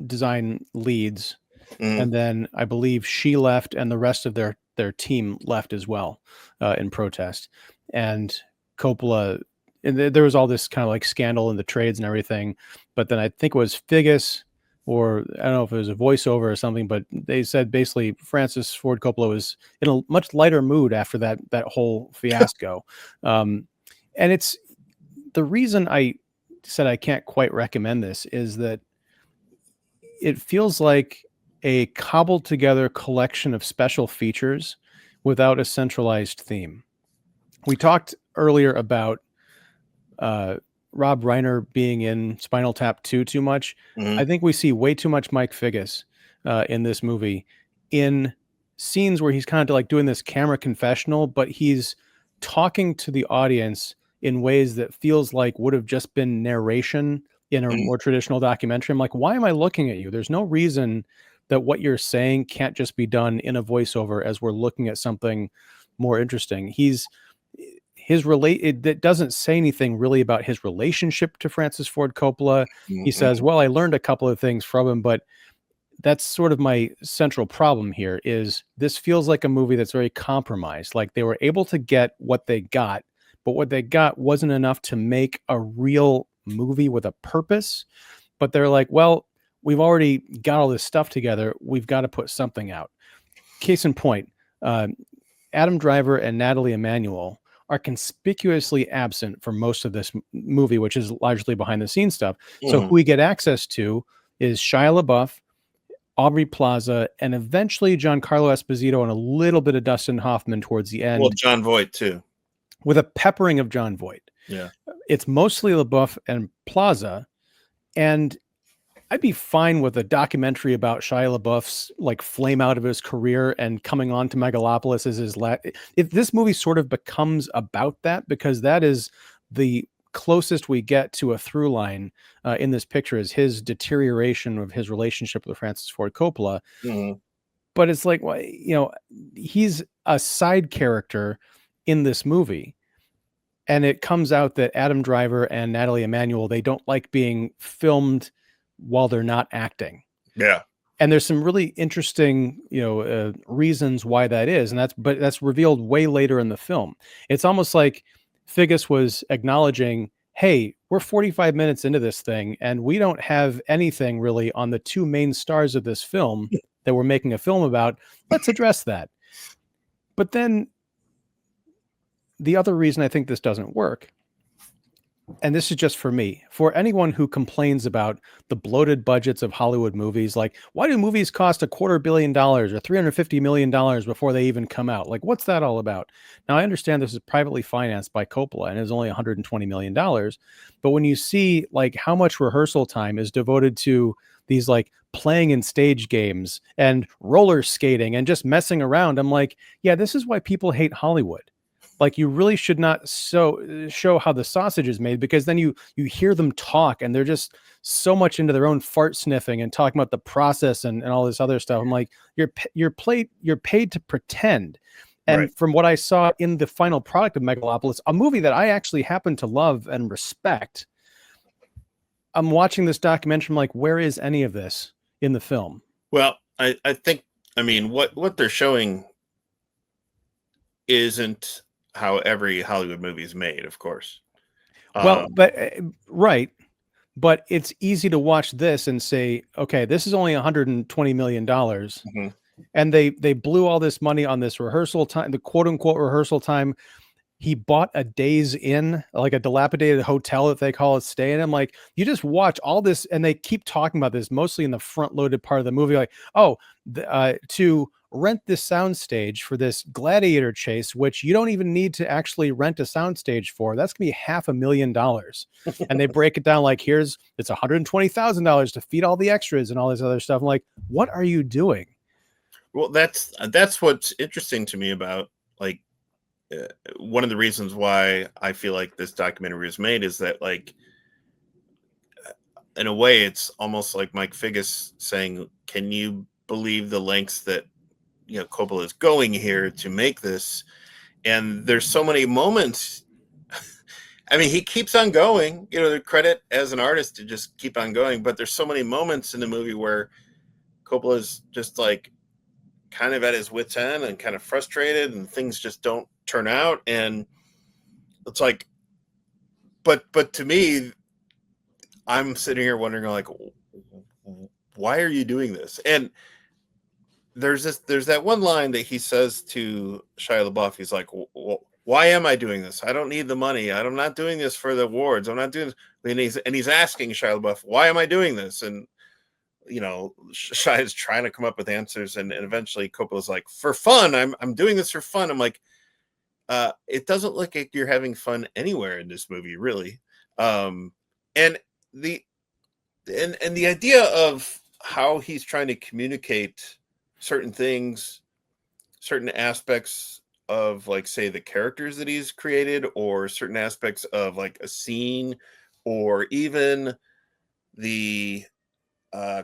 design leads, and then I believe she left, and the rest of their team left as well in protest. And Coppola and there was all this kind of like scandal in the trades and everything, but then I think it was Figgis, or I don't know if it was a voiceover or something, but they said basically Francis Ford Coppola was in a much lighter mood after that whole fiasco. And it's the reason I said I can't quite recommend this is that it feels like a cobbled together collection of special features without a centralized theme. We talked earlier about Rob Reiner being in Spinal Tap 2 too much. I think we see way too much Mike Figgis in this movie in scenes where he's kind of like doing this camera confessional, but he's talking to the audience in ways that feels like would have just been narration in a more traditional documentary. I'm like, why am I looking at you? There's no reason that what you're saying can't just be done in a voiceover as we're looking at something more interesting. It doesn't say anything really about his relationship to Francis Ford Coppola. He says, well, I learned a couple of things from him, but that's sort of my central problem here is this feels like a movie that's very compromised. Like they were able to get what they got, but what they got wasn't enough to make a real movie with a purpose. But they're like, well, we've already got all this stuff together. We've got to put something out. Case in point, Adam Driver and Natalie Emmanuel are conspicuously absent for most of this movie, which is largely behind the scenes stuff. So who we get access to is Shia LaBeouf, Aubrey Plaza, and eventually Giancarlo Esposito and a little bit of Dustin Hoffman towards the end. Well, John Voight too. With a peppering of John Voight. Yeah. It's mostly LaBeouf and Plaza. And I'd be fine with a documentary about Shia LaBeouf's like flame out of his career and coming on to Megalopolis as his if this movie sort of becomes about that, because that is the closest we get to a through line in this picture is his deterioration of his relationship with Francis Ford Coppola. But it's like, well, you know, he's a side character in this movie. And it comes out that Adam Driver and Natalie Emmanuel, they don't like being filmed while they're not acting. Yeah. And there's some really interesting, reasons why that is. And that's revealed way later in the film. It's almost like Figgis was acknowledging, hey, we're 45 minutes into this thing and we don't have anything really on the two main stars of this film that we're making a film about. Let's address that. But then the other reason I think this doesn't work, and this is just for me, for anyone who complains about the bloated budgets of Hollywood movies, like, why do movies cost $250 million or $350 million before they even come out? Like, what's that all about? Now, I understand this is privately financed by Coppola and is only $120 million. But when you see like how much rehearsal time is devoted to these like playing in stage games and roller skating and just messing around, I'm like, yeah, this is why people hate Hollywood. Like, you really should not show how the sausage is made, because then you hear them talk and they're just so much into their own fart sniffing and talking about the process and all this other stuff. I'm like, you're paid to pretend. And Right. From what I saw in the final product of Megalopolis, a movie that I actually happen to love and respect, I'm watching this documentary. I'm like, where is any of this in the film? Well, I think, I mean, what they're showing isn't how every Hollywood movie is made, of course. Well, but right. But it's easy to watch this and say, okay, this is only $120 million. And they blew all this money on this rehearsal time, the quote unquote rehearsal time. He bought a Days Inn, like a dilapidated hotel that they call it, stay in. I'm like, you just watch all this, and they keep talking about this mostly in the front loaded part of the movie. Like, oh, to rent this soundstage for this gladiator chase, which you don't even need to actually rent a soundstage for. That's gonna be $500,000. And they break it down like, it's $120,000 to feed all the extras and all this other stuff. I'm like, what are you doing? Well, that's what's interesting to me about, like, one of the reasons why I feel like this documentary was made is that, like, in a way, it's almost like Mike Figgis saying, can you believe the lengths that, Coppola is going here to make this? And there's so many moments. I mean, he keeps on going, the credit as an artist to just keep on going. But there's so many moments in the movie where Coppola's just like kind of at his wit's end and kind of frustrated, and things just don't turn out. And it's like, but to me, I'm sitting here wondering, like, why are you doing this? And there's that one line that he says to Shia LaBeouf. He's like, why am I doing this? I don't need the money. I'm not doing this for the awards. I'm not doing this. And he's asking Shia LaBeouf, why am I doing this? And Shia is trying to come up with answers, and eventually Coppola's like, for fun. I'm doing this for fun. I'm like, it doesn't look like you're having fun anywhere in this movie, really. And the idea of how he's trying to communicate certain things, certain aspects of, like, say, the characters that he's created, or certain aspects of, like, a scene, or even the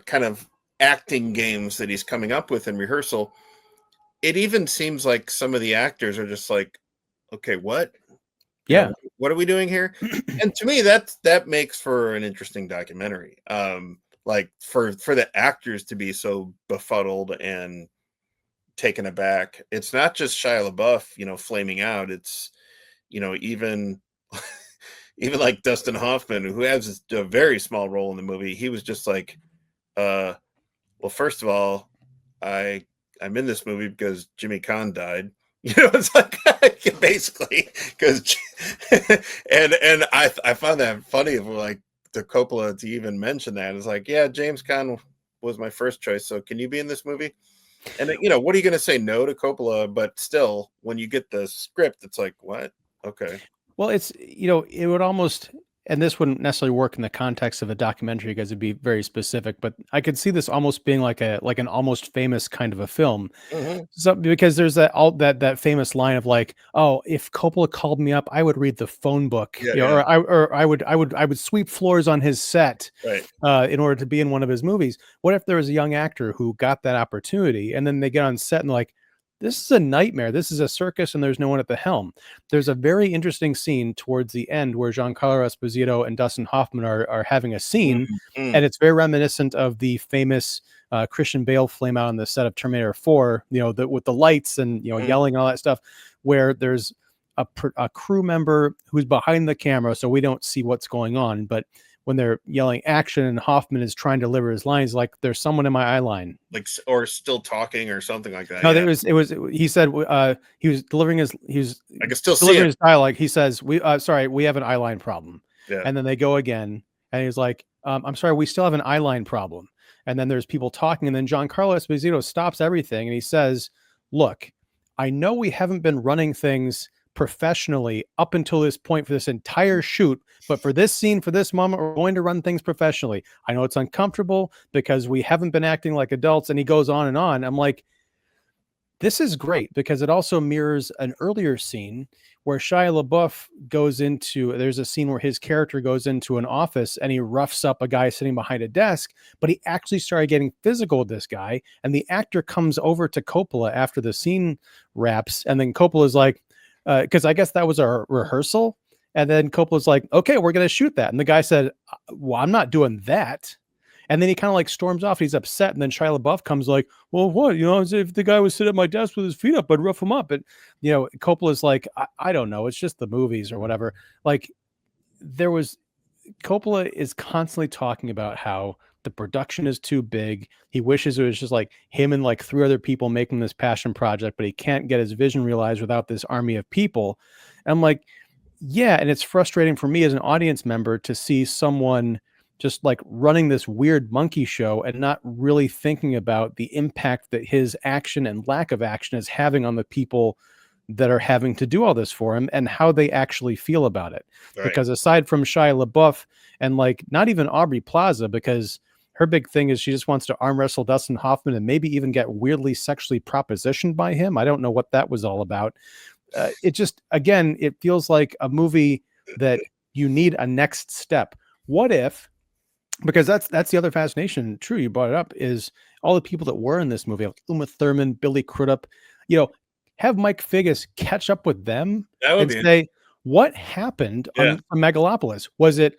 kind of acting games that he's coming up with in rehearsal. It even seems like some of the actors are just like, okay, what? Yeah. What are we doing here? And to me, that makes for an interesting documentary. Like, for the actors to be so befuddled and taken aback. It's not just Shia LaBeouf, flaming out. It's, even even like Dustin Hoffman, who has a very small role in the movie. He was just like, well, first of all, I'm in this movie because Jimmy Kahn died. It's like, basically, because and I found that funny, like, the Coppola to even mention that. It's like, yeah, James Caan was my first choice, so can you be in this movie? And what are you going to say no to Coppola? But still, when you get the script, it's like, what? Okay. Well, it's, it would almost, and this wouldn't necessarily work in the context of a documentary because it'd be very specific, but I could see this almost being like an Almost Famous kind of a film. Mm-hmm. So, because there's that famous line of, like, oh, if Coppola called me up, I would read the phone book, Yeah. or I would sweep floors on his set, Right. in order to be in one of his movies. What if there was a young actor who got that opportunity, and then they get on set and, like, this is a nightmare. This is a circus, and there's no one at the helm. There's a very interesting scene towards the end where Giancarlo Esposito and Dustin Hoffman are having a scene, Mm-hmm. and it's very reminiscent of the famous Christian Bale flame out on the set of Terminator 4, with the lights and, yelling and all that stuff, where there's a crew member who's behind the camera, so we don't see what's going on. But when they're yelling action and Hoffman is trying to deliver his lines, like, there's someone in my eye line, Like, or still talking or something like that. no, Yeah. he said, he was delivering I can still see delivering it. his dialogue. He says, sorry, we have an eye line problem. Yeah. And then they go again, and he's like, I'm sorry, we still have an eye line problem. And then there's people talking, and then Giancarlo Esposito stops everything, and he says, look, I know we haven't been running things professionally up until this point for this entire shoot, but for this scene, for this moment, we're going to run things professionally. I know it's uncomfortable because we haven't been acting like adults. And he goes on and on. I'm like, this is great because it also mirrors an earlier scene where Shia LaBeouf there's a scene where his character goes into an office and he roughs up a guy sitting behind a desk, but he actually started getting physical with this guy. And the actor comes over to Coppola after the scene wraps. And then Coppola's like, because I guess that was a rehearsal. And then Coppola's like, okay, we're going to shoot that. And the guy said, well, I'm not doing that. And then he kind of, like, storms off. He's upset. And then Shia LaBeouf comes like, well, what? As if the guy was sitting at my desk with his feet up, I'd rough him up. And, Coppola's like, I don't know. It's just the movies or whatever. Like, Coppola is constantly talking about how the production is too big. He wishes it was just like him and like 3 other people making this passion project, but he can't get his vision realized without this army of people. And I'm like, yeah. And it's frustrating for me as an audience member to see someone just, like, running this weird monkey show and not really thinking about the impact that his action and lack of action is having on the people that are having to do all this for him and how they actually feel about it. Right. Because aside from Shia LaBeouf and, like, not even Aubrey Plaza, because her big thing is she just wants to arm wrestle Dustin Hoffman and maybe even get weirdly sexually propositioned by him. I don't know what that was all about. It just, again, it feels like a movie that you need a next step. What if, because that's the other fascination, true, you brought it up, is all the people that were in this movie, like Uma Thurman, Billy Crudup, have Mike Figgis catch up with them and say, what happened on Megalopolis? Was it,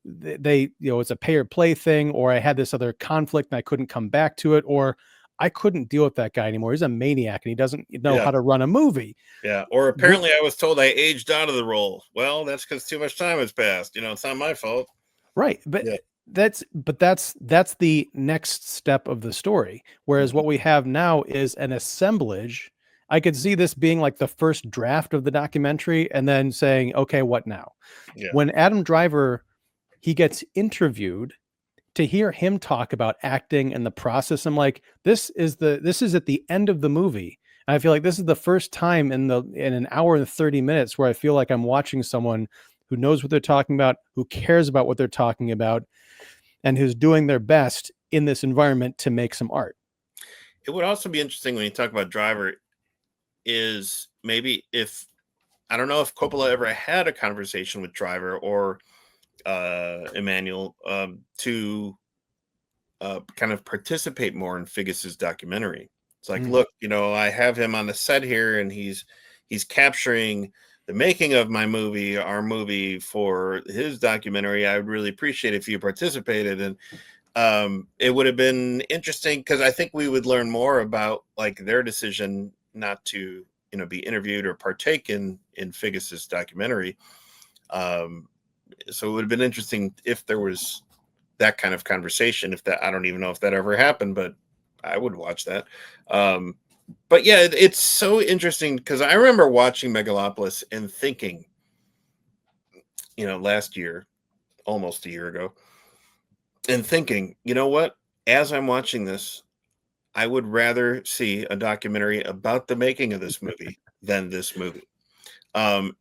they it's a pay or play thing, or I had this other conflict and I couldn't come back to it, or I couldn't deal with that guy anymore. He's a maniac and he doesn't know Yeah. how to run a movie. Yeah. Or apparently I was told I aged out of the role. Well, that's because too much time has passed. It's not my fault. Right. But Yeah. that's the next step of the story. Whereas what we have now is an assemblage. I could see this being like the first draft of the documentary and then saying, okay, what now? Yeah. When Adam Driver, he gets interviewed, to hear him talk about acting and the process, I'm like, this is at the end of the movie. And I feel like this is the first time in an hour and 30 minutes where I feel like I'm watching someone who knows what they're talking about, who cares about what they're talking about, and who's doing their best in this environment to make some art. It would also be interesting when you talk about Driver is maybe if, I don't know if Coppola ever had a conversation with Driver or Emmanuel to kind of participate more in Figgis's documentary. It's like, look, I have him on the set here and he's capturing the making of my movie, our movie, for his documentary. I would really appreciate if you participated. And it would have been interesting because I think we would learn more about like their decision not to, be interviewed or partake in Figgis's documentary. So it would have been interesting if there was that kind of conversation. If that, I don't even know if that ever happened, but I would watch that. But yeah, it's so interesting because I remember watching Megalopolis and thinking, last year, almost a year ago, and thinking, you know what? As I'm watching this, I would rather see a documentary about the making of this movie than this movie. And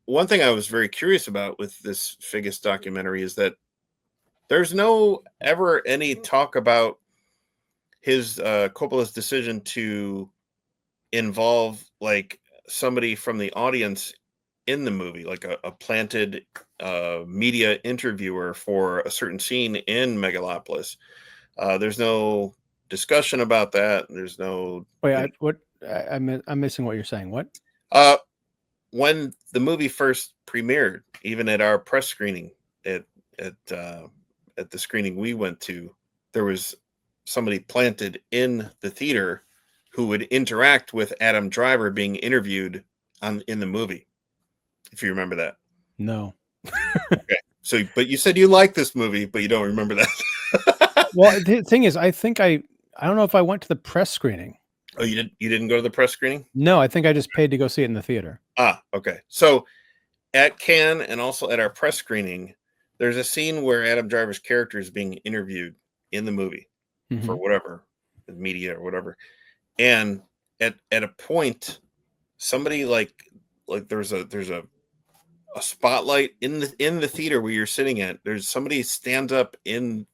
one thing I was very curious about with this Figgis documentary is that there's no ever any talk about his Coppola's decision to involve like somebody from the audience in the movie, like a planted media interviewer for a certain scene in Megalopolis. There's no discussion about that. There's no. Wait, I'm missing what you're saying. What? When the movie first premiered, even at our press screening at the screening we went to, there was somebody planted in the theater who would interact with Adam Driver being interviewed in the movie. If you remember that. No. Okay. So, but you said you like this movie, but you don't remember that. Well, the thing is, I think I don't know if I went to the press screening. Oh, you didn't go to the press screening? No, I think I just paid to go see it in the theater. Ah, okay. So at Cannes and also at our press screening, there's a scene where Adam Driver's character is being interviewed in the movie for whatever, the media or whatever. And at a point, somebody like there's a spotlight in the theater where you're sitting at. There's somebody stands up in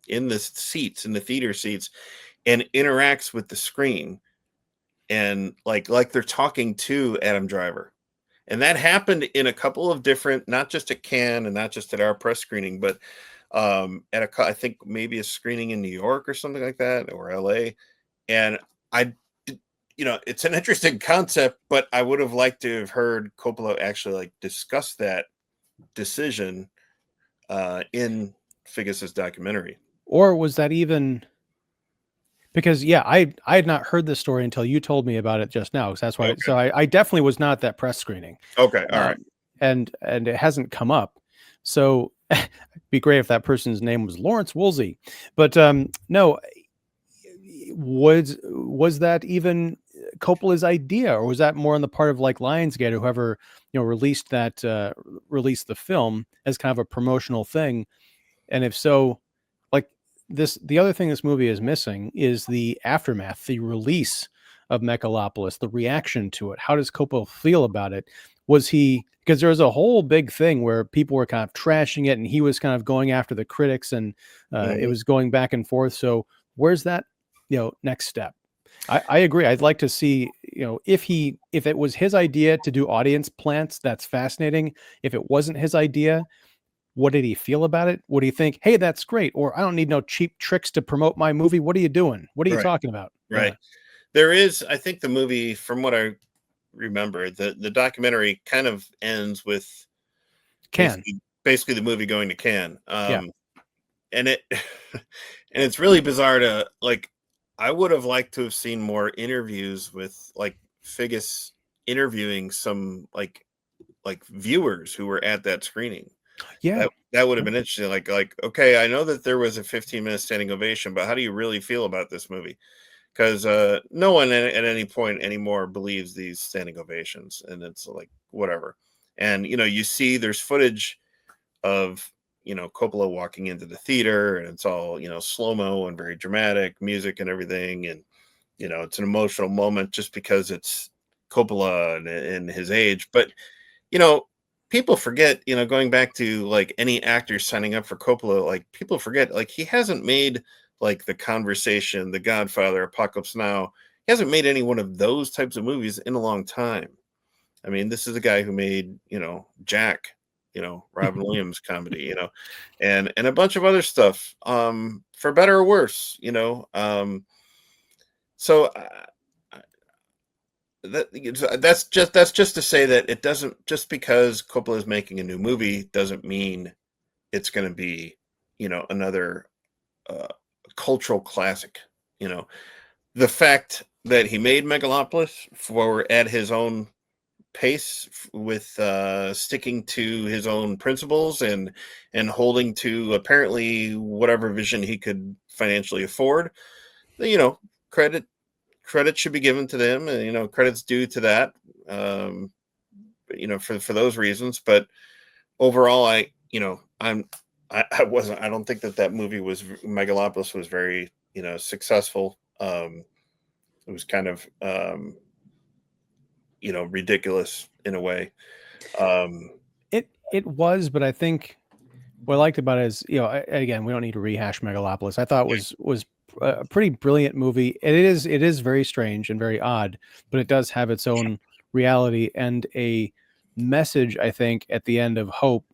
the seats, in the theater seats, and interacts with the screen, and like they're talking to Adam Driver. And that happened in a couple of different, not just at Cannes and not just at our press screening, but I think maybe a screening in New York or something like that, or LA. And it's an interesting concept, but I would have liked to have heard Coppola actually like discuss that decision in Figgis's documentary. Or was that even because I had not heard this story until you told me about it just now. So that's why. Okay. So I definitely was not at that press screening. Okay. All right. And it hasn't come up. So it'd be great if that person's name was Lawrence Woolsey. But no, was that even Coppola's idea, or was that more on the part of like Lionsgate or whoever, released the film as kind of a promotional thing? And if so, the other thing this movie is missing is the aftermath, the release of Megalopolis, the reaction to it. How does Coppola feel about it? Because there was a whole big thing where people were kind of trashing it and he was kind of going after the critics and it was going back and forth. So where's that, next step? I agree. I'd like to see, if it was his idea to do audience plants, that's fascinating. If it wasn't his idea, what did he feel about it? Would he think, hey, that's great? Or I don't need no cheap tricks to promote my movie. What are you doing? What are you talking about? Right. Yeah. There is, I think the movie, from what I remember, the documentary kind of ends with Cannes. Basically the movie going to Cannes. And it's really bizarre to like, I would have liked to have seen more interviews with like Figgis interviewing some like viewers who were at that screening. Yeah. That would have been interesting. Like okay, I know that there was a 15-minute standing ovation, but how do you really feel about this movie? Because no one at any point anymore believes these standing ovations, and it's like whatever. And you see there's footage of Coppola walking into the theater, and it's all slow-mo and very dramatic music and everything, and it's an emotional moment just because it's Coppola and his age. But you know people forget, going back to like any actor signing up for Coppola, like people forget, like he hasn't made like The Conversation, The Godfather, Apocalypse Now. He hasn't made any one of those types of movies in a long time. I mean, this is a guy who made, Jack, Robin Williams comedy, and a bunch of other stuff, for better or worse, So that's just to say that it doesn't, just because Coppola is making a new movie doesn't mean it's going to be, another uh, cultural classic. The fact that he made Megalopolis for at his own pace, with sticking to his own principles and holding to apparently whatever vision he could financially afford, you know credit should be given to them, and credit's due to that, um for those reasons. But overall, I wasn't, I don't think that movie was, Megalopolis was very successful. It was kind of ridiculous in a way. um It was, but I think what I liked about it is, again, we don't need to rehash Megalopolis. I thought was a pretty brilliant movie. It is very strange and very odd, but it does have its own reality and a message, I think, at the end of hope.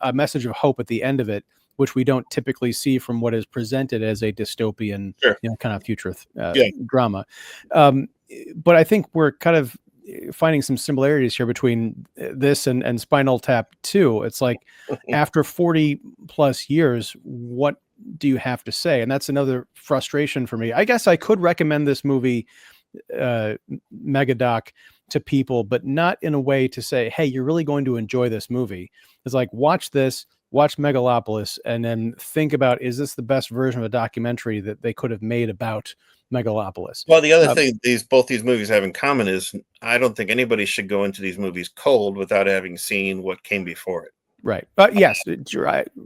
A message of hope at the end of it, which we don't typically see from what is presented as a dystopian, Sure. kind of future Yeah. drama. But I think we're kind of finding some similarities here between this and Spinal Tap 2. It's like, after 40 plus years, what do you have to say? And that's another frustration for me. I guess I could recommend this movie, Megadoc, to people, but not in a way to say, hey, you're really going to enjoy this movie. It's like, watch this, watch Megalopolis, and then think about, is this the best version of a documentary that they could have made about Megalopolis? Well, the other thing both these movies have in common is, I don't think anybody should go into these movies cold without having seen what came before it. Right. Yes.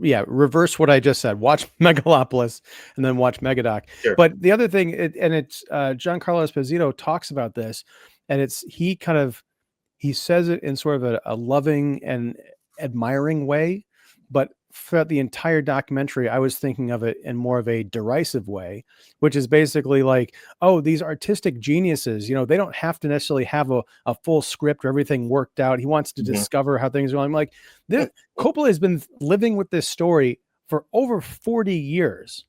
Yeah. Reverse what I just said. Watch Megalopolis and then watch Megadoc. Sure. But the other thing, it's Giancarlo Esposito talks about this, and he says it in sort of a loving and admiring way, but throughout the entire documentary, I was thinking of it in more of a derisive way, which is basically like, oh, these artistic geniuses, they don't have to necessarily have a full script or everything worked out. He wants to discover how things are going. I'm like, Coppola has been living with this story for over 40 years.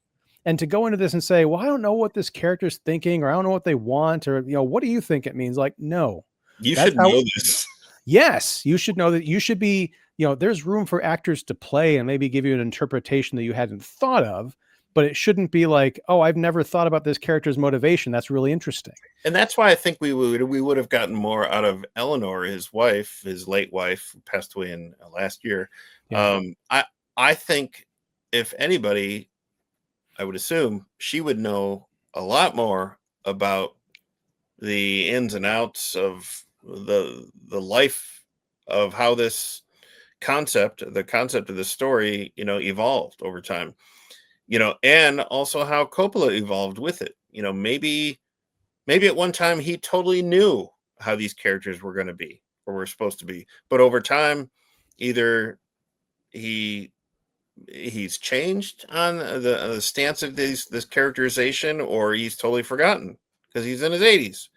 And to go into this and say, well, I don't know what this character's thinking, or I don't know what they want, or, what do you think it means? Like, no. You should know this. Yes, you should know that. You should be, there's room for actors to play and maybe give you an interpretation that you hadn't thought of, but it shouldn't be like, oh, I've never thought about this character's motivation. That's really interesting. And that's why I think we would have gotten more out of Eleanor, his wife, his late wife, who passed away in last year. Yeah. I think, if anybody, I would assume she would know a lot more about the ins and outs of the life of how this the concept of the story, evolved over time, and also how Coppola evolved with it. Maybe at one time he totally knew how these characters were going to be, or were supposed to be, but over time, either he's changed on the stance of this characterization, or he's totally forgotten because he's in his 80s.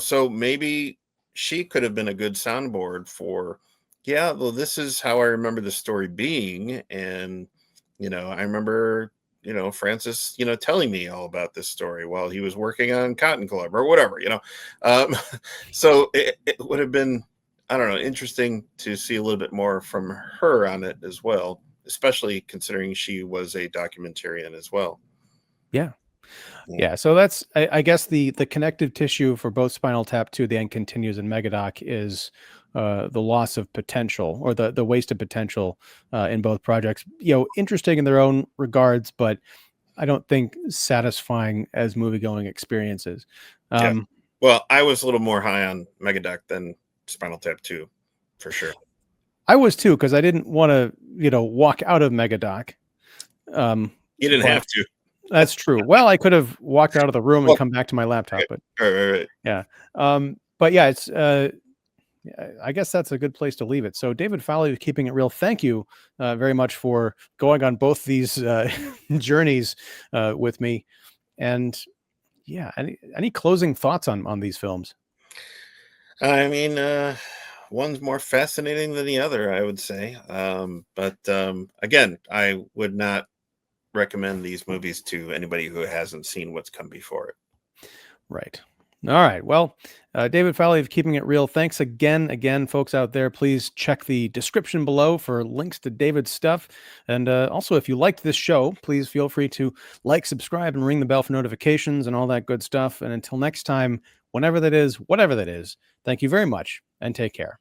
So maybe she could have been a good soundboard for, yeah, well, this is how I remember the story being. And I remember Francis telling me all about this story while he was working on Cotton Club or whatever. So it would have been, I don't know, interesting to see a little bit more from her on it as well, especially considering she was a documentarian as well. Yeah. Yeah, so that's I guess the connective tissue for both Spinal Tap 2, The End Continues, and Megadoc is the loss of potential, or the wasted potential in both projects. Interesting in their own regards, but I don't think satisfying as movie-going experiences. Yeah. Well, I was a little more high on Megadoc than Spinal Tap 2, for sure. I was too, because I didn't want to, walk out of Megadoc. You didn't have to. That's true. Well, I could have walked out of the room and come back to my laptop, but right. yeah. But yeah, it's I guess that's a good place to leave it. So David Fowley, Keeping It Real, thank you very much for going on both these journeys with me. And yeah, any closing thoughts on these films? I mean, one's more fascinating than the other, I would say. But again, I would not recommend these movies to anybody who hasn't seen what's come before it. Right. All right. Well, David Fowley of Keeping It Real, thanks again, folks out there. Please check the description below for links to David's stuff. And also, if you liked this show, please feel free to like, subscribe, and ring the bell for notifications and all that good stuff. And until next time, whenever that is, whatever that is, thank you very much and take care.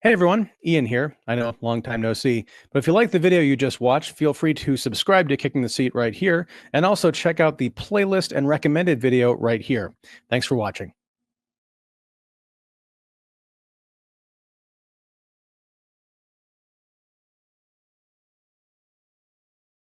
Hey everyone, Ian here. I know, long time no see. But if you like the video you just watched, feel free to subscribe to Kicking the Seat right here, and also check out the playlist and recommended video right here. Thanks for watching.